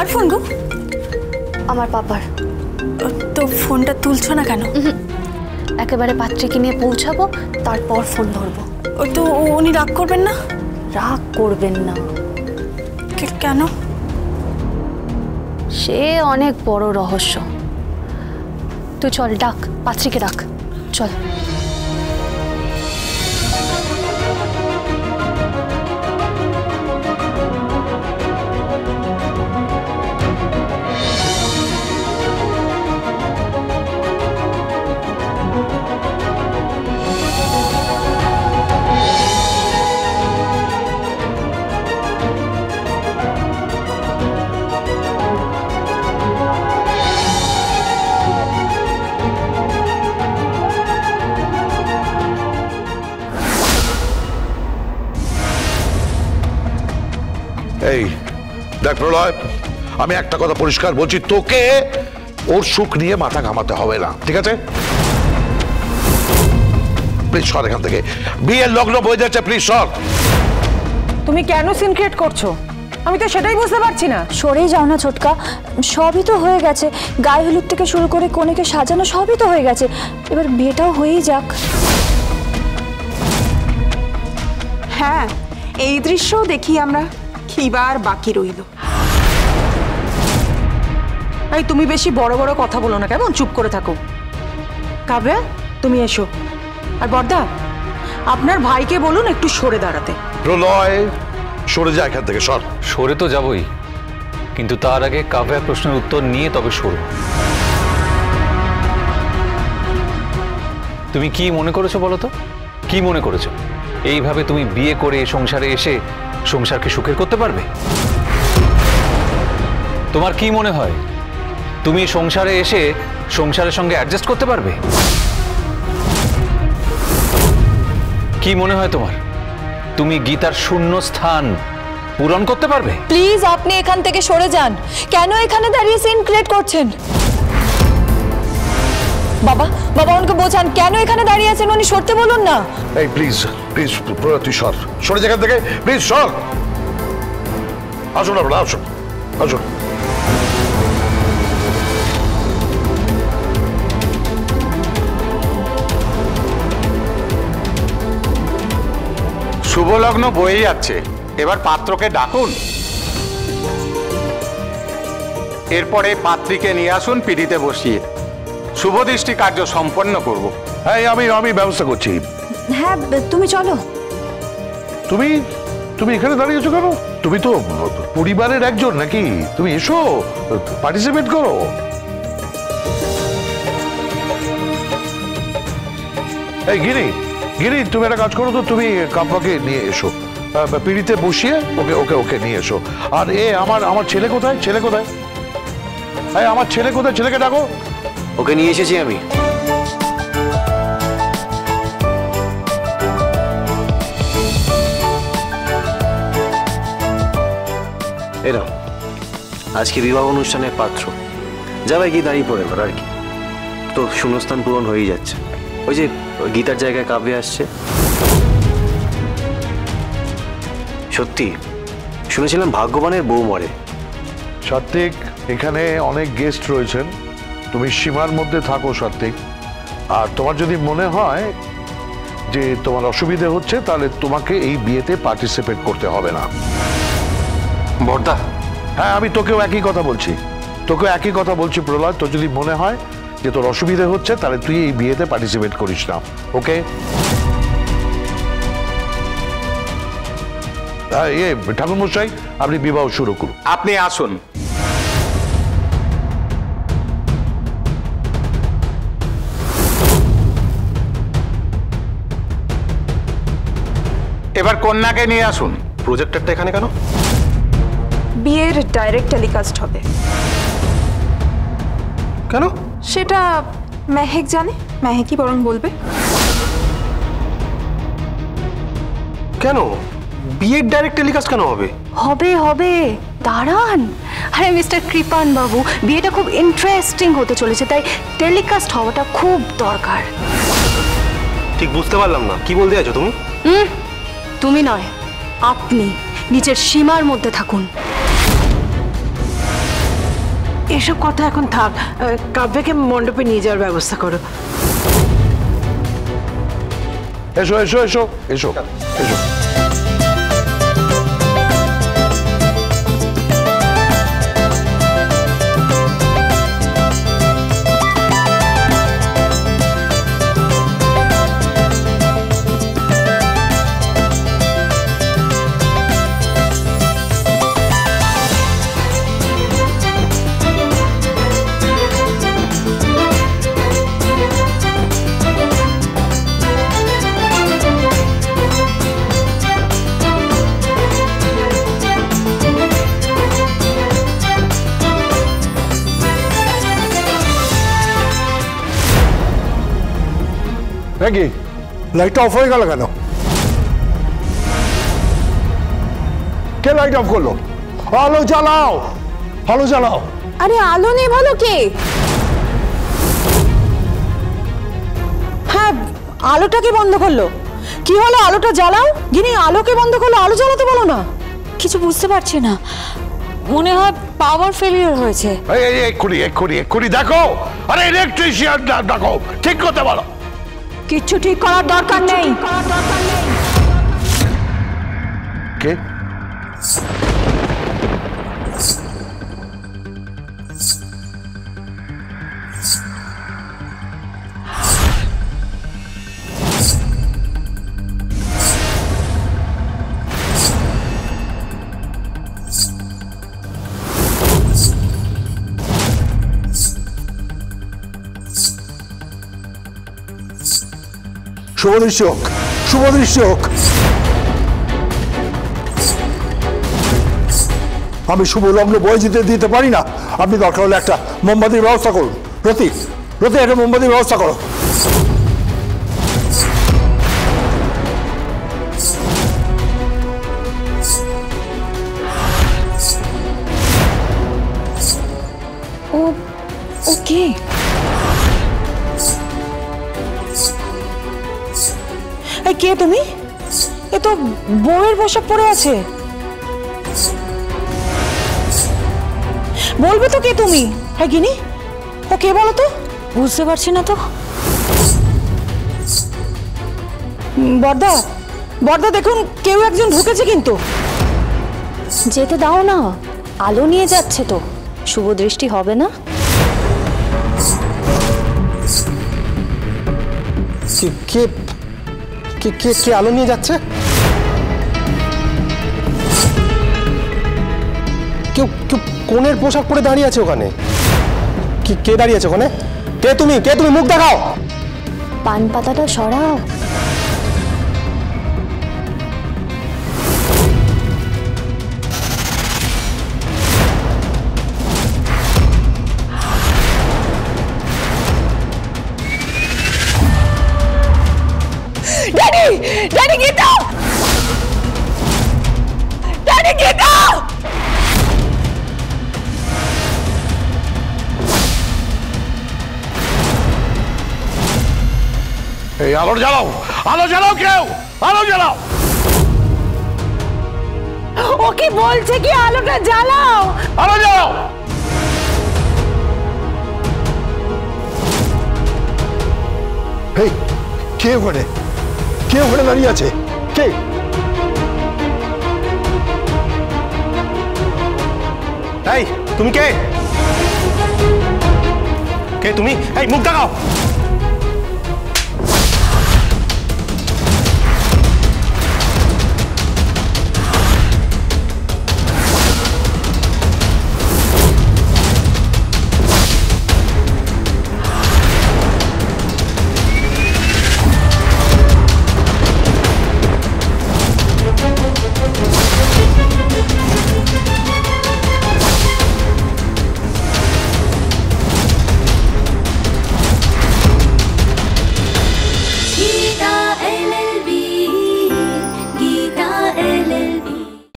কার phone গো? আমার পাপার। তো ফোনটা তুলছো না কেন? একেবারে পাত্রীকে নিয়ে পৌঁছাবো, তারপর ফোন ধরবো। তো উনি রাগ করবেন না? রাগ করবেন না। কেন? সে অনেক বড় রহস্য। তুই চল, ডাক পাত্রীকে, ডাক, চল। এই দেখ প্রলয়, আমি একটা কথা পরিষ্কার বলছি, তোকে ওর সুখ নিয়ে মাথা ঘামাতে হবে না, ঠিক আছে? প্লিজ সর এখান থেকে, বিয়ের লগ্ন বয়ে যাচ্ছে, প্লিজ সর। তুমি কেন সিন ক্রিয়েট করছো? আমি তো সেটাই বুঝতে পারছি না। সরেই যাও না ছোটকা, সবই তো হয়ে গেছে। গায়ে হলুদ থেকে শুরু করে কনেকে সাজানো সবই তো হয়ে গেছে, এবার বিয়েটাও হয়েই যাক। হ্যাঁ, এই দৃশ্যও দেখি আমরা, খিবার বাকি রইল। এই তুমি বেশি বড় বড় কথা বলো না, কেমন? চুপ করে থাকো। কাব্যা, তুমি এসো। আর বর্দা, আপনার ভাইকে বলুন একটু সরে দাঁড়াতে। প্রলয় সরে যা এখান থেকে, সর। সরে তো যাবই, কিন্তু তার আগে কাব্যার প্রশ্নের উত্তর নিয়ে তবে সরব। তুমি কি মনে করেছো বলো তো? কি মনে করেছো এইভাবে তুমি বিয়ে করে সংসারে এসে সংসারকে সুখের করতে পারবে? তোমার কি মনে হয় তুমি সংসারে এসে সংসারের সঙ্গে অ্যাডজাস্ট করতে পারবে? কি মনে হয় তোমার তুমি গীতার শূন্য স্থান পূরণ করতে পারবে? প্লিজ আপনি এখান থেকে সরে যান। কেন এখানে দাঁড়িয়ে সিন ক্রিয়েট করছেন? বাবা, বাবা ওনাকে বোঝান, কেন এখানে দাঁড়িয়ে আছেন উনি সরতে বলুন না। এই প্লিজ প্লিজ প্রলয় তুই সর, সরে যা এখান থেকে, প্লিজ সর। আসুন আপনারা, আসুন আসুন। শুভ লগ্ন বয়ে যাচ্ছে, এবার পাত্রকে ডাকুন। এরপরে পাত্রীকে নিয়ে আসুন, পিড়িতে বসিয়ে শুভ দৃষ্টি কার্য সম্পন্ন করব। হ্যাঁ, আমি ব্যবস্থা করছি। হ্যাঁ তুমি চলো। তুমি তুমি এখানে দাঁড়িয়েছো কেন? তুমি তো পরিবারের একজন নাকি? তুমি এসো, পার্টিসিপেট করো। এই গিরি, গিরি তুমি একটা কাজ করো তো, তুমি কাব্যাকে নিয়ে এসো, পিড়িতে বসিয়ে ওকে ওকে ওকে নিয়ে এসো। আর আমার ছেলে কোথায়? ছেলে কোথায়? হ্যাঁ, আমার ছেলে কোথায়? ছেলেকে ডাকো। ওকে নিয়ে এসেছি আমি। এরা আজকে বিবাহ অনুষ্ঠানের পাত্র, যাবে গিয়ে দাঁড়িয়ে পড়ে আর কি। তো শূন্যস্থান পূরণ হয়েই যাচ্ছে। ওই যে গীতার জায়গায় কাব্যে আসছে। সত্যি শুনেছিলাম ভাগ্যবানের বউ মরে। সাত্বিক, এখানে অনেক গেস্ট রয়েছেন, তুমি সীমার মধ্যে থাকো সাত্বিক। আর তোমার যদি মনে হয় যে তোমার অসুবিধে হচ্ছে, তাহলে তোমাকে এই বিয়েতে পার্টিসিপেট করতে হবে না। বর্দা, হ্যাঁ, আমি তোকেও একই কথা বলছি প্রলয়। তোর যদি মনে হয় যে তোর অসুবিধে হচ্ছে, তাহলে তুই এই বিয়েতে পার্টিসিপেট করিস না, ওকে? ঠাকুর মশাই, আপনি বিবাহ শুরু করুন। আপনি আসুন। এবার কন্যাকে নিয়ে আসুন। প্রজেক্টরটা এখানে কেন? বিয়ের ডাইরেক্ট টেলিকাস্ট হবে। কেন? সেটা মেহেক জানে, মেহেকই বরং বলবে। কেন বিয়ের ডাইরেক্ট টেলিকাস্ট কেন হবে? হবে হবে, দাঁড়ান। আরে মিস্টার কৃপান বাবু, বিয়েটা খুব ইন্টারেস্টিং হতে চলেছে, তাই টেলিকাস্ট হওয়াটা খুব দরকার। ঠিক বুঝতে পারলাম না, কি বলতে চাইছো তুমি? তুমি নয়, আপনি নিজের সীমার মধ্যে থাকুন। এসব কথা এখন থাক, কাব্যকে মণ্ডপে নিয়ে যাওয়ার ব্যবস্থা করো। এসো এসো এসো এসো এসো। কি লাইটটা অফ হয়ে গেল কেন? কে লাইট অফ করলো? আলো জ্বালাও, আলো জ্বালাও। আরে আলো নেই ভালো কে? হ্যাঁ, আলোটাকে বন্ধ করলো। কি হলো? আলোটা জ্বালাও। গিনি আলোকে বন্ধ করলো, আলো জ্বালাতে বলো না। কিছু বুঝতে পারছি না, মনে হয় পাওয়ার ফেলিয়ার হয়েছে। এক্ষুনি এক্ষুনি এক্ষুনি দেখো, আরে ইলেকট্রিশিয়ান দেখো, ঠিক করতে বলো। কিচ্ছু ঠিক করার দরকার নেই। কে? শুভদৃষ্টি হোক, শুভদৃষ্টি হোক। আমি শুভ লগ্ন বয়ে যেতে দিতে পারি না। আপনি দরকার হলে একটা মোমবাতির ব্যবস্থা করুন। রতি, রতি একটা মোমবাতির ব্যবস্থা করো। ওকে, এই কে তুমি? এ তো বউয়ের পোশাক পরে আছে। বলবে তো কে তুমি? হ্যাঁ গিনি, ও কে বলো তো? বুঝতে পারছি না তো। বর্দা, বর্দা দেখুন কেউ একজন ঢুকেছে কিন্তু। যেতে দাও না, আলো নিয়ে যাচ্ছে তো, শুভ দৃষ্টি হবে না। কে কে কে কে আলো নিয়ে যাচ্ছে? কেউ কেউ কোণের পোশাক পরে দাঁড়িয়ে আছে ওখানে। কে দাঁড়িয়ে আছে ওখানে? কে তুমি? কে তুমি? মুখ দেখাও। পান পাতাটা সরাও। Daddy, daddy Gita, daddy Gita. এই আলো জ্বালাও, আলো জ্বালাও, কেউ আলো জ্বালাও। ও কি বলছে কি আলোটা জ্বালাও? আলো জ্বালাও। এই কে ওখানে? কে ওখানে দাঁড়িয়ে আছে? কে? এই তুমি কে? কে তুমি? এই মুখ দেখাও।